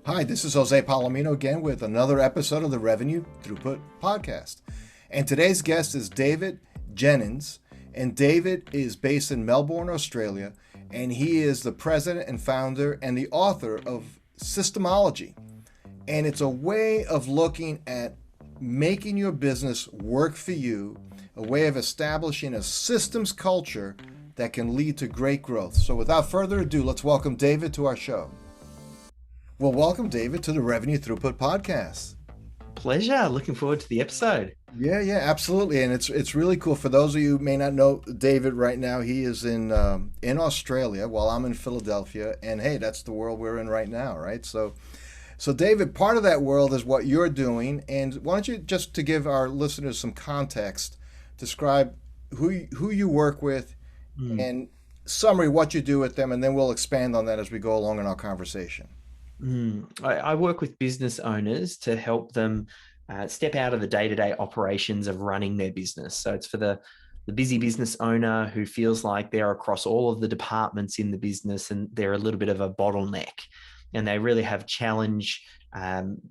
Hi, this is Jose Palomino again with another episode of the Revenue Throughput Podcast. And today's guest is David Jenyns. And David is based in Melbourne, Australia. And he is the president and founder and the author of SYSTEMology. And it's a way of looking at making your business work for you, a way of establishing a systems culture that can lead to great growth. So without further ado, let's welcome David to our show. Well, welcome, David, to the Revenue Throughput Podcast. Pleasure. Looking forward to the episode. Yeah, absolutely. And it's really cool. For those of you who may not know David right now, he is in Australia while I'm in Philadelphia. And hey, that's the world we're in right now, right? So David, part of that world is what you're doing. And why don't you, just to give our listeners some context, describe who you work with and summary what you do with them, and then we'll expand on that as we go along in our conversation. I work with business owners to help them step out of the day-to-day operations of running their business. So it's for the busy business owner who feels like they're across all of the departments in the business and they're a little bit of a bottleneck. And they really have challenge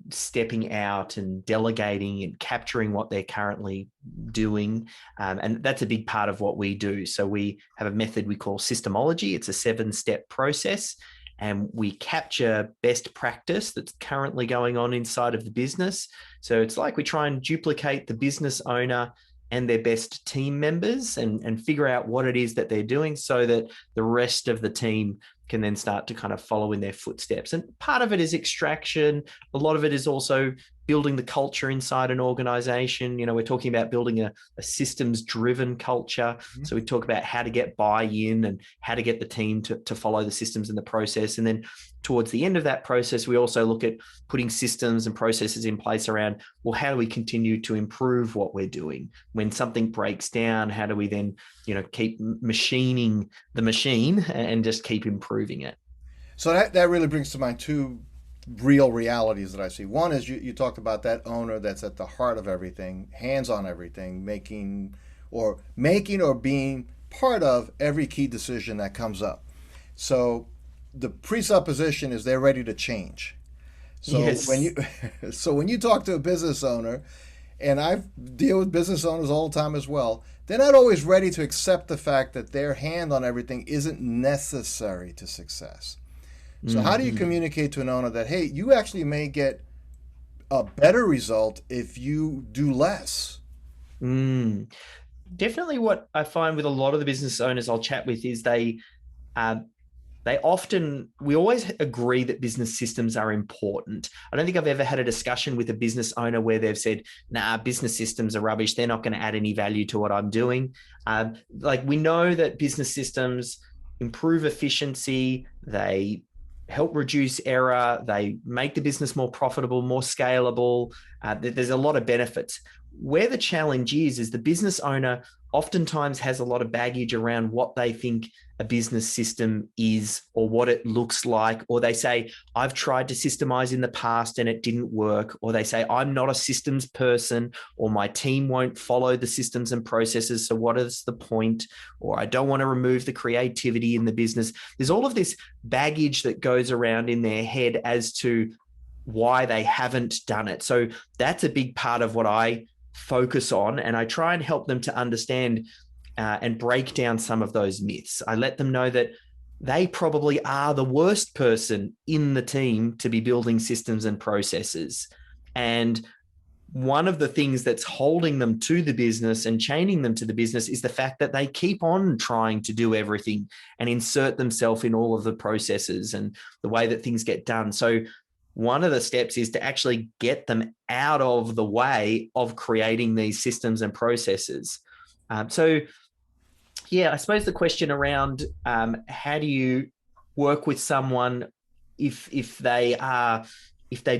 stepping out and delegating and capturing what they're currently doing. And that's a big part of what we do. So we have a method we call systemology. It's a 7-step process. And we capture best practice that's currently going on inside of the business. So it's like we try and duplicate the business owner and their best team members and figure out what it is that they're doing so that the rest of the team can then start to kind of follow in their footsteps. And part of it is extraction. A lot of it is also building the culture inside an organization. You know, we're talking about building a systems-driven culture. So we talk about how to get buy-in and how to get the team to follow the systems and the process. And then towards the end of that process, we also look at putting systems and processes in place around, well, how do we continue to improve what we're doing? When something breaks down, how do we then, keep machining the machine and just keep improving it? So that really brings to mind two real realities that I see. One is you talked about that owner that's at the heart of everything, hands on everything, making or being part of every key decision that comes up. So the presupposition is they're ready to change. So Yes. when you talk to a business owner, and I deal with business owners all the time as well, they're not always ready to accept the fact that their hand on everything isn't necessary to success. So how do you communicate to an owner that, hey, you actually may get a better result if you do less? Definitely what I find with a lot of the business owners I'll chat with is we always agree that business systems are important. I don't think I've ever had a discussion with a business owner where they've said, nah, business systems are rubbish. They're not going to add any value to what I'm doing. We know that business systems improve efficiency. They help reduce error. They make the business more profitable, more scalable. There's a lot of benefits. Where the challenge is the business owner oftentimes has a lot of baggage around what they think a business system is or what it looks like. Or they say, I've tried to systemize in the past and it didn't work. Or they say, I'm not a systems person, or my team won't follow the systems and processes. So what is the point? Or I don't want to remove the creativity in the business. There's all of this baggage that goes around in their head as to why they haven't done it. So that's a big part of what I focus on, and I try and help them to understand and break down some of those myths. I let them know that they probably are the worst person in the team to be building systems and processes. And one of the things that's holding them to the business and chaining them to the business is the fact that they keep on trying to do everything and insert themselves in all of the processes and the way that things get done. So one of the steps is to actually get them out of the way of creating these systems and processes. I suppose the question around how do you work with someone if they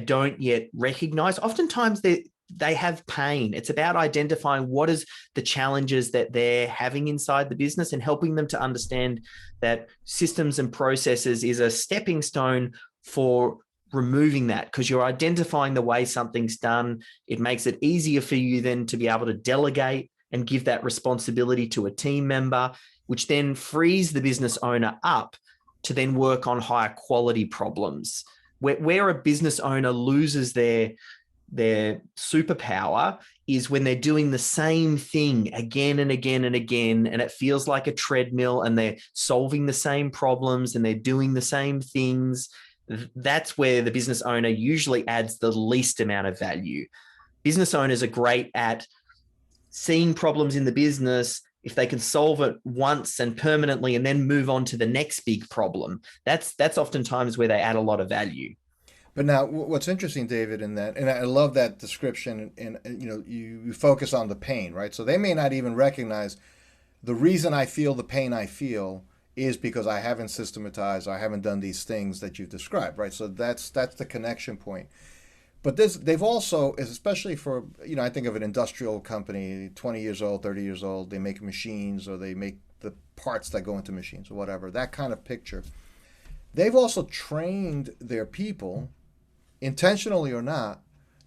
don't yet recognize, oftentimes they have pain. It's about identifying what is the challenges that they're having inside the business and helping them to understand that systems and processes is a stepping stone for removing that, because you're identifying the way something's done. It makes it easier for you then to be able to delegate and give that responsibility to a team member, which then frees the business owner up to then work on higher quality problems. Where a business owner loses their superpower is when they're doing the same thing again and again and again, and it feels like a treadmill, and they're solving the same problems and they're doing the same things. That's where the business owner usually adds the least amount of value. Business owners are great at seeing problems in the business. If they can solve it once and permanently and then move on to the next big problem, that's oftentimes where they add a lot of value. But now, what's interesting, David, in that, and I love that description, and you focus on the pain, right? So they may not even recognize the reason I feel the pain I feel is because I haven't systematized, I haven't done these things that you've described, right? So that's the connection point. But they've also, especially for, I think of an industrial company, 20 years old, 30 years old, they make machines or they make the parts that go into machines or whatever, that kind of picture. They've also trained their people, intentionally or not,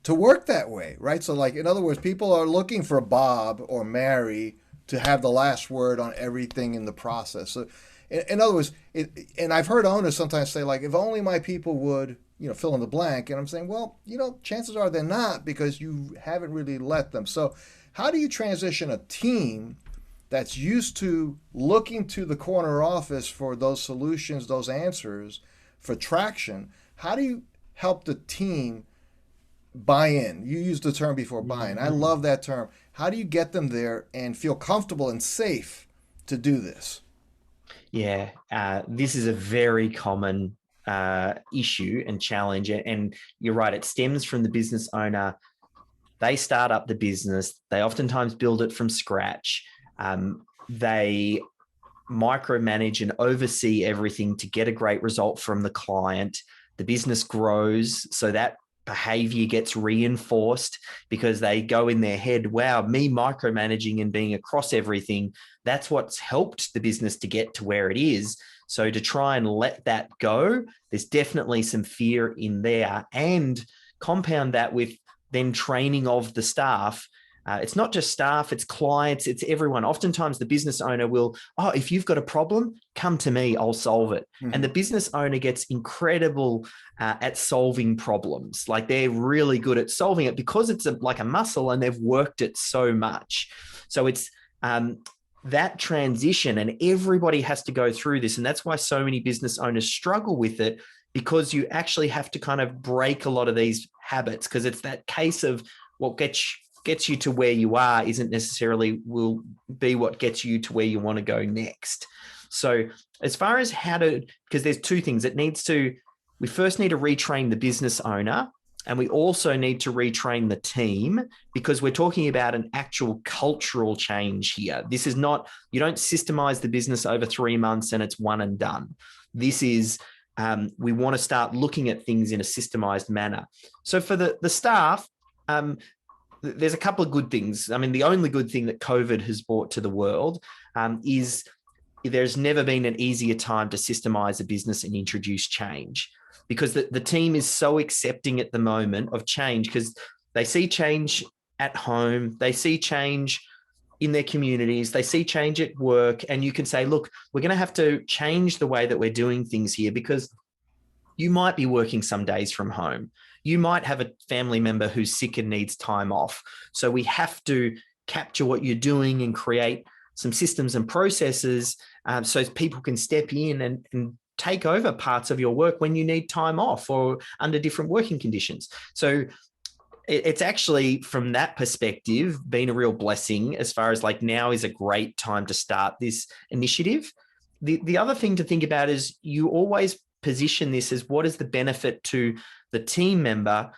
to work that way, right? So like, in other words, people are looking for Bob or Mary to have the last word on everything in the process. So in other words, and I've heard owners sometimes say, like, if only my people would, fill in the blank. And I'm saying, well, chances are they're not, because you haven't really let them. So how do you transition a team that's used to looking to the corner office for those solutions, those answers, for traction? How do you help the team buy in? You used the term before, buy in. I love that term. How do you get them there and feel comfortable and safe to do this? Yeah, this is a very common issue and challenge. And you're right, it stems from the business owner. They start up the business. They oftentimes build it from scratch. They micromanage and oversee everything to get a great result from the client. The business grows, so that behavior gets reinforced because they go in their head, wow, me micromanaging and being across everything, that's what's helped the business to get to where it is. So to try and let that go, there's definitely some fear in there, and compound that with then training of the staff. It's not just staff, it's clients, it's everyone. Oftentimes the business owner will, if you've got a problem, come to me, I'll solve it. Mm-hmm. And the business owner gets incredible at solving problems. Like, they're really good at solving it because it's like a muscle, and they've worked it so much. So it's that transition, and everybody has to go through this. And that's why so many business owners struggle with it, because you actually have to kind of break a lot of these habits, because it's that case of what gets you to where you are isn't necessarily will be what gets you to where you want to go next. So as far as how to, because there's two things, we first need to retrain the business owner, and we also need to retrain the team, because we're talking about an actual cultural change here. This is not, you don't systemize the business over 3 months and it's one and done. This is, we want to start looking at things in a systemized manner. So for the staff, there's a couple of good things. I mean, the only good thing that COVID has brought to the world is there's never been an easier time to systemize a business and introduce change, because the team is so accepting at the moment of change, because they see change at home, they see change in their communities, they see change at work, and you can say, look, we're going to have to change the way that we're doing things here, because you might be working some days from home. You might have a family member who's sick and needs time off. So we have to capture what you're doing and create some systems and processes so people can step in and take over parts of your work when you need time off or under different working conditions. So it's actually, from that perspective, been a real blessing, as far as like now is a great time to start this initiative. The other thing to think about is you always position this as what is the benefit to the team member.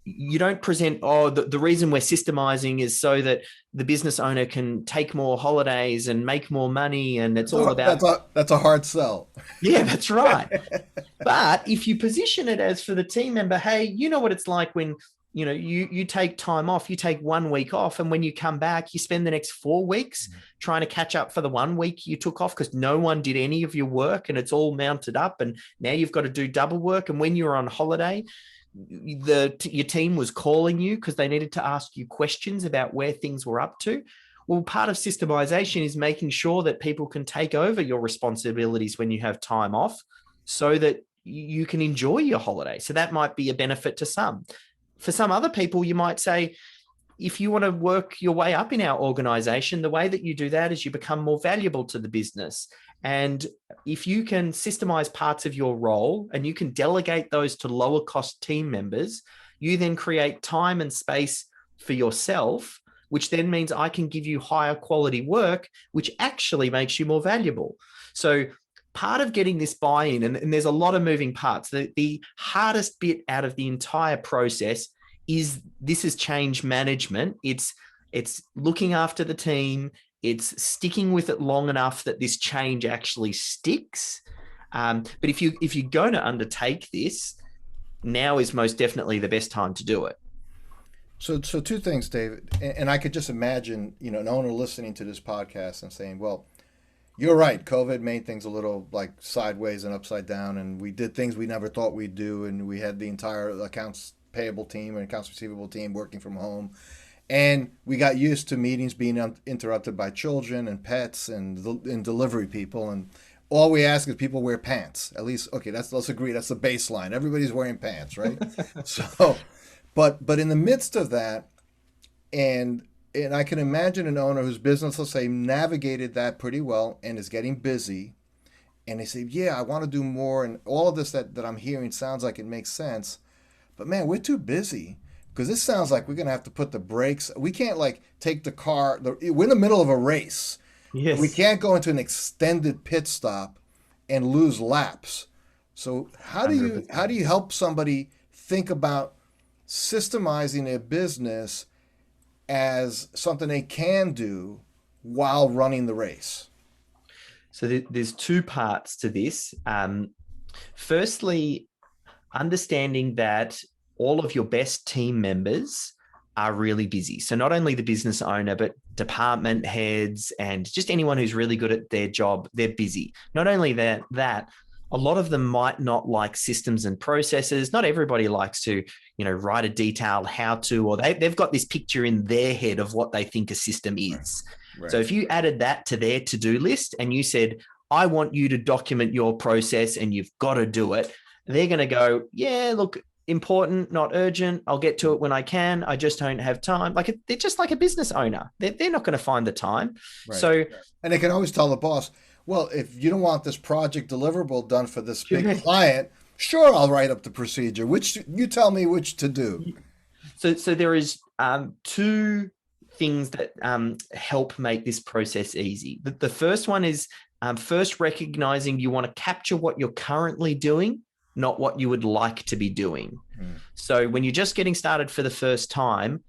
You don't present, the reason we're systemizing is so that the business owner can take more holidays and make more money, and it's all about... That's a hard sell. Yeah, that's right. But if you position it as for the team member, hey, you know what it's like when you take time off, you take 1 week off, and when you come back, you spend the next 4 weeks trying to catch up for the 1 week you took off because no one did any of your work and it's all mounted up, and now you've got to do double work. And when you were on holiday, your team was calling you because they needed to ask you questions about where things were up to. Well, part of systemization is making sure that people can take over your responsibilities when you have time off, so that you can enjoy your holiday. So that might be a benefit to some. For some other people, you might say, if you want to work your way up in our organization, the way that you do that is you become more valuable to the business. And if you can systemize parts of your role and you can delegate those to lower cost team members, you then create time and space for yourself, which then means I can give you higher quality work, which actually makes you more valuable. So part of getting this buy-in, and there's a lot of moving parts, the hardest bit out of the entire process is this is change management. It's looking after the team. It's sticking with it long enough that this change actually sticks. But if you're going to undertake this, now is most definitely the best time to do it. So two things, David, and I could just imagine, an owner listening to this podcast and saying, well, you're right. COVID made things a little like sideways and upside down, and we did things we never thought we'd do, and we had the entire accounts payable team and accounts receivable team working from home, and we got used to meetings being interrupted by children and pets and delivery people, and all we ask is people wear pants. At least, okay, let's agree that's the baseline. Everybody's wearing pants, right? So, but in the midst of that, and I can imagine an owner whose business, let's say, navigated that pretty well and is getting busy, and they say, yeah, I want to do more, and all of this that I'm hearing sounds like it makes sense, but man, we're too busy, because this sounds like we're going to have to put the brakes. We can't take the car. We're in the middle of a race. Yes. We can't go into an extended pit stop and lose laps. So how do you help somebody think about systemizing their business as something they can do while running the race? So there's two parts to this. Firstly, understanding that all of your best team members are really busy. So not only the business owner, but department heads and just anyone who's really good at their job, they're busy. Not only that, a lot of them might not like systems and processes. Not everybody likes to, write a detailed how-to, or they've got this picture in their head of what they think a system is. Right. So if you added that to their to-do list and you said, I want you to document your process and you've got to do it, they're going to go, yeah, look, important, not urgent. I'll get to it when I can. I just don't have time. They're just like a business owner. They're not going to find the time. Right. So, and they can always tell the boss, well, if you don't want this project deliverable done for this big client, sure, I'll write up the procedure. Which you tell me which to do. So there is two things that help make this process easy. The first one is first recognizing you want to capture what you're currently doing, not what you would like to be doing. So when you're just getting started for the first time,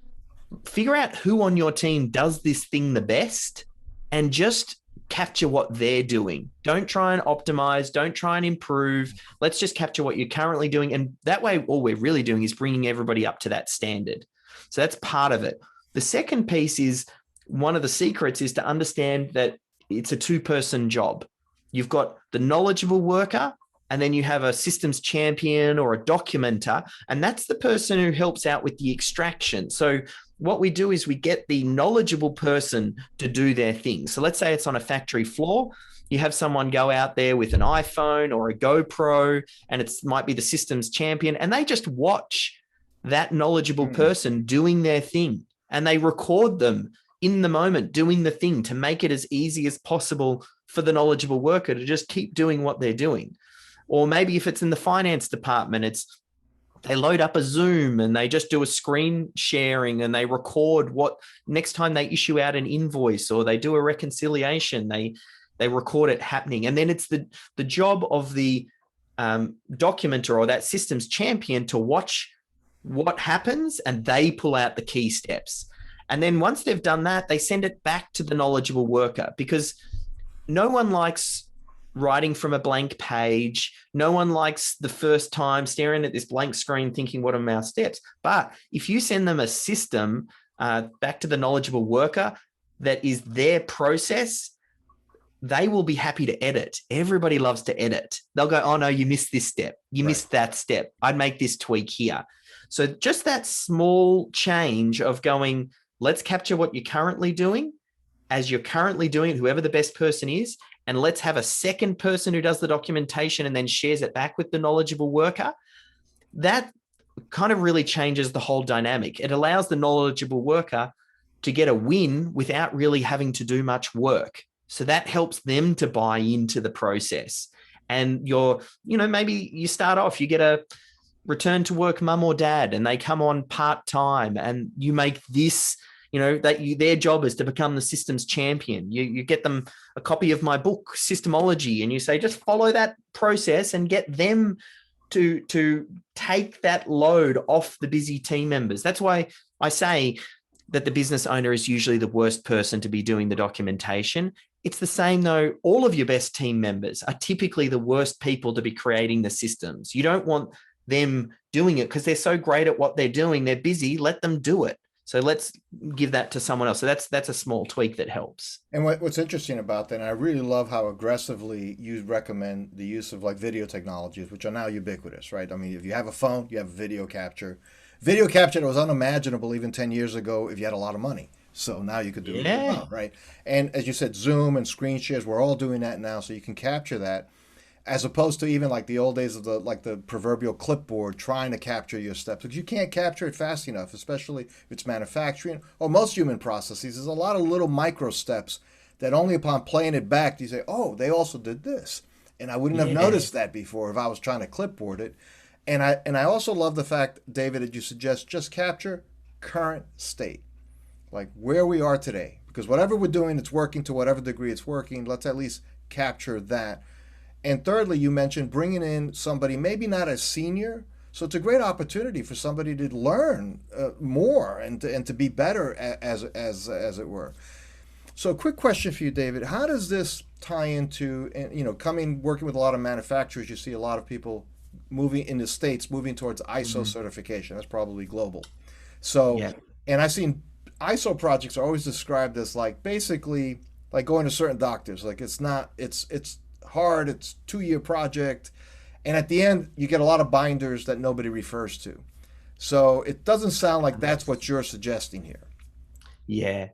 figure out who on your team does this thing the best and just capture what they're doing. Don't try and optimize. Don't try and improve. Let's just capture what you're currently doing. And that way, all we're really doing is bringing everybody up to that standard. So that's part of it. The second piece is, one of the secrets is to understand that it's a two-person job. You've got the knowledgeable worker, and then you have a systems champion or a documenter, and that's the person who helps out with the extraction. So what we do is we get the knowledgeable person to do their thing. So let's say it's on a factory floor. You have someone go out there with an iPhone or a GoPro, and it might be the systems champion, and they just watch that knowledgeable person doing their thing, and they record them in the moment doing the thing to make it as easy as possible for the knowledgeable worker to just keep doing what they're doing. Or maybe if it's in the finance department, they load up a Zoom and they just do a screen sharing and they record what next time they issue out an invoice or they do a reconciliation, they record it happening. And then it's the job of the documenter or that systems champion to watch what happens, and they pull out the key steps. And then once they've done that, they send it back to the knowledgeable worker, because no one likes writing from a blank page. No one likes the first time staring at this blank screen thinking, what are my steps? But if you send them a system back to the knowledgeable worker that is their process, they will be happy to edit. Everybody loves to edit. They'll go, oh no, you missed this step. You missed that step. I'd make this tweak here. So just that small change of going, let's capture what you're currently doing as you're currently doing it, whoever the best person is, and let's have a second person who does the documentation and then shares it back with the knowledgeable worker, that kind of really changes the whole dynamic. It allows the knowledgeable worker to get a win without really having to do much work. So that helps them to buy into the process. And maybe you start off, you get a return to work mum or dad, and they come on part-time, and you make this, their job is to become the systems champion. You get them a copy of my book, SYSTEMology, and you say, just follow that process and get them to take that load off the busy team members. That's why I say that the business owner is usually the worst person to be doing the documentation. It's the same though. All of your best team members are typically the worst people to be creating the systems. You don't want them doing it because they're so great at what they're doing. They're busy. Let them do it. So let's give that to someone else. So that's a small tweak that helps. And what's interesting about that, and I really love how aggressively you recommend the use of like video technologies, which are now ubiquitous, right? I mean, if you have a phone, you have video capture. Video capture was unimaginable even 10 years ago if you had a lot of money. So now you could do it, right? And as you said, Zoom and screen shares, we're all doing that now, so you can capture that, as opposed to even like the old days of the proverbial clipboard trying to capture your steps, because you can't capture it fast enough, especially if it's manufacturing or most human processes. There's a lot of little micro steps that only upon playing it back do you say, oh, they also did this, and I wouldn't have noticed that before if I was trying to clipboard it. And I also love the fact, David, that you suggest just capture current state, like where we are today, because whatever we're doing, it's working to whatever degree it's working. Let's at least capture that. And thirdly, you mentioned bringing in somebody maybe not as senior, so it's a great opportunity for somebody to learn more and to be better as it were. So, a quick question for you, David: how does this tie into working with a lot of manufacturers? You see a lot of people moving in the States, moving towards ISO certification. That's probably global. So, and I've seen ISO projects are always described as like basically like going to certain doctors. Like it's hard. It's a 2-year project, and at the end you get a lot of binders that nobody refers to. So it doesn't sound like that's what you're suggesting here. Yeah,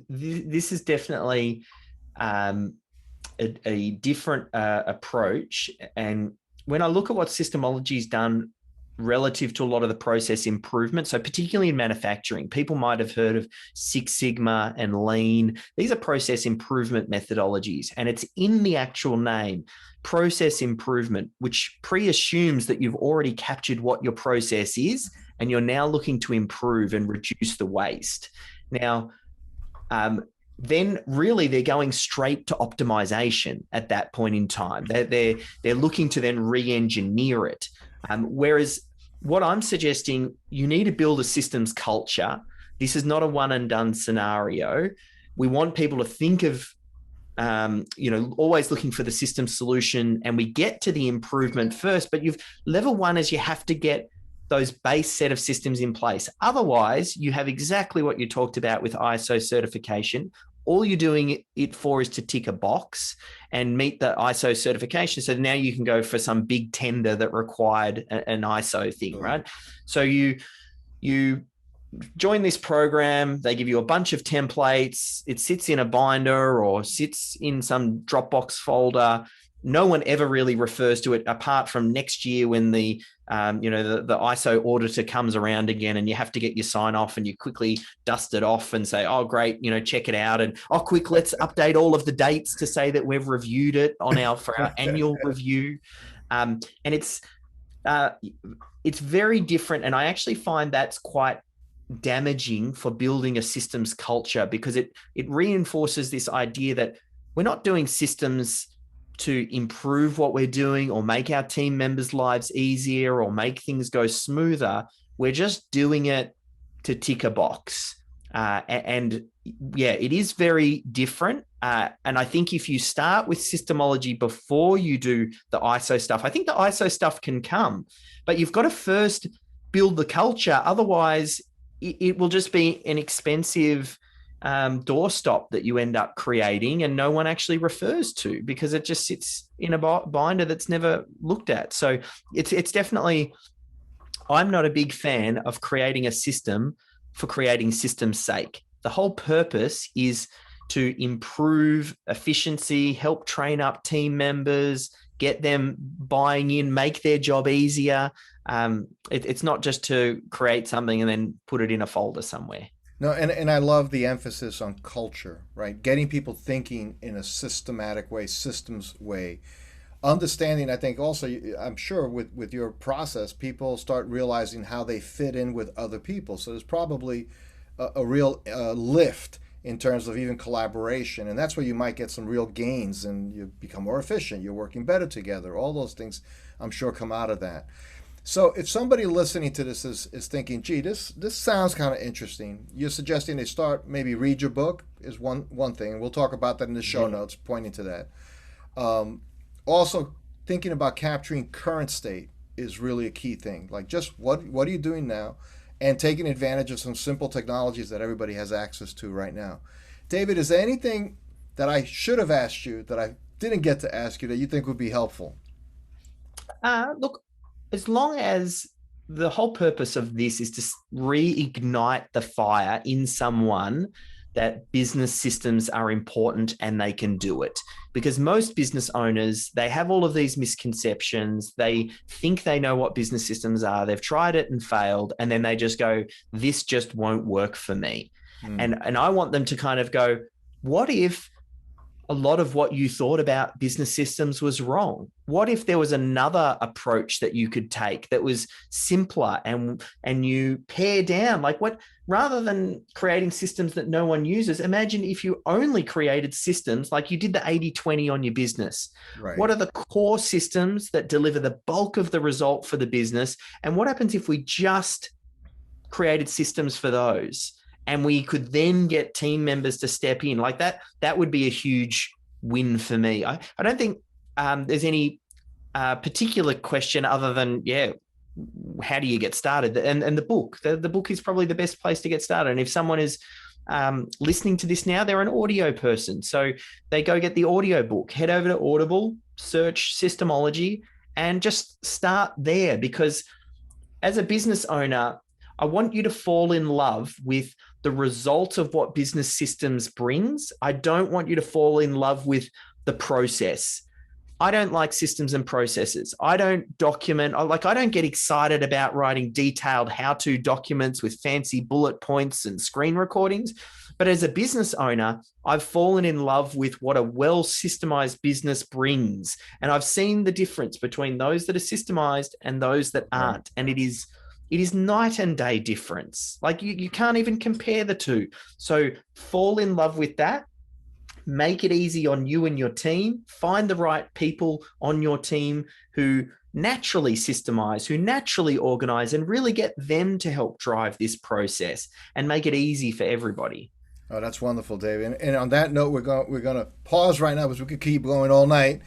this is definitely a different approach. And when I look at what systemology's done relative to a lot of the process improvement, so particularly in manufacturing, people might have heard of Six Sigma and Lean. These are process improvement methodologies, and it's in the actual name, process improvement, which pre-assumes that you've already captured what your process is, and you're now looking to improve and reduce the waste. Now, then really they're going straight to optimization at that point in time. They're looking to then re-engineer it. Whereas what I'm suggesting, you need to build a systems culture. This is not a one and done scenario. We want people to think of, always looking for the system solution, and we get to the improvement first. But level one is you have to get those base set of systems in place. Otherwise, you have exactly what you talked about with ISO certification. All you're doing it for is to tick a box and meet the ISO certification. So now you can go for some big tender that required an ISO thing, right? So you join this program, they give you a bunch of templates, it sits in a binder or sits in some Dropbox folder. No one ever really refers to it apart from next year when the ISO auditor comes around again, and you have to get your sign off, and you quickly dust it off and say, oh, great, check it out. And quick, let's update all of the dates to say that we've reviewed it for our annual review. And it's very different. And I actually find that's quite damaging for building a systems culture, because it reinforces this idea that we're not doing systems to improve what we're doing or make our team members' lives easier or make things go smoother. We're just doing it to tick a box. And it is very different. And I think if you start with systemology before you do the ISO stuff, I think the ISO stuff can come, but you've got to first build the culture. Otherwise, it will just be an expensive doorstop that you end up creating and no one actually refers to, because it just sits in a binder that's never looked at. So it's definitely, I'm not a big fan of creating a system for creating system's sake. The whole purpose is to improve efficiency, help train up team members, get them buying in, make their job easier. It's not just to create something and then put it in a folder somewhere. No, and I love the emphasis on culture, right? Getting people thinking in a systematic way, systems way. Understanding, I think also, I'm sure with your process, people start realizing how they fit in with other people. So there's probably a real lift in terms of even collaboration. And that's where you might get some real gains and you become more efficient. You're working better together. All those things, I'm sure, come out of that. So if somebody listening to this is thinking, gee, this sounds kind of interesting, you're suggesting they start, maybe read your book is one thing. And we'll talk about that in the show notes, pointing to that. Also, thinking about capturing current state is really a key thing. Like, just what are you doing now? And taking advantage of some simple technologies that everybody has access to right now. David, is there anything that I should have asked you that I didn't get to ask you that you think would be helpful? Look, as long as the whole purpose of this is to reignite the fire in someone that business systems are important and they can do it. Because most business owners, they have all of these misconceptions. They think they know what business systems are. They've tried it and failed. And then they just go, this just won't work for me. And I want them to kind of go, what if a lot of what you thought about business systems was wrong? What if there was another approach that you could take that was simpler and you pare down, like what, rather than creating systems that no one uses, imagine if you only created systems like you did the 80-20 on your business. Right. What are the core systems that deliver the bulk of the result for the business? And what happens if we just created systems for those? And we could then get team members to step in like that. That would be a huge win for me. I don't think there's any particular question other than, how do you get started? And the book, the book is probably the best place to get started. And if someone is listening to this now, they're an audio person. So they go get the audio book, head over to Audible, search Systemology, and just start there. Because as a business owner, I want you to fall in love with the result of what business systems brings. I don't want you to fall in love with the process. I don't like systems and processes. I don't document. I don't get excited about writing detailed how-to documents with fancy bullet points and screen recordings. But as a business owner, I've fallen in love with what a well-systemized business brings. And I've seen the difference between those that are systemized and those that aren't. And it is night and day difference. Like you can't even compare the two. So fall in love with that. Make it easy on you and your team. Find the right people on your team who naturally systemize, who naturally organize, and really get them to help drive this process and make it easy for everybody. Oh, that's wonderful, David. And on that note, we're going to pause right now because we could keep going all night.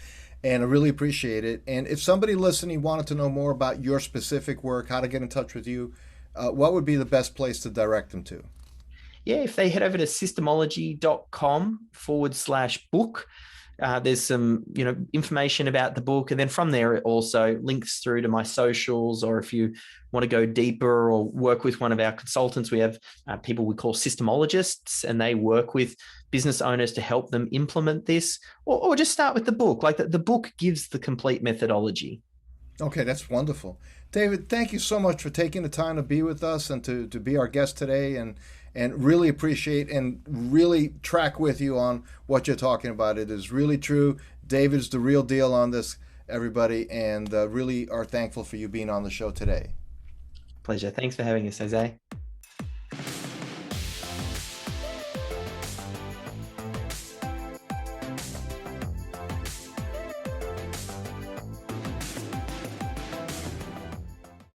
And I really appreciate it. And if somebody listening wanted to know more about your specific work, how to get in touch with you, what would be the best place to direct them to? Yeah, if they head over to systemology.com/book, there's some information about the book. And then from there, it also links through to my socials, or if you want to go deeper or work with one of our consultants, we have people we call systemologists, and they work with business owners to help them implement this, or just start with the book. Like the book gives the complete methodology. Okay, that's wonderful. David, thank you so much for taking the time to be with us and to be our guest today, and really appreciate and really track with you on what you're talking about. It is really true. David's the real deal on this, everybody, and really are thankful for you being on the show today. Pleasure. Thanks for having us, Jose.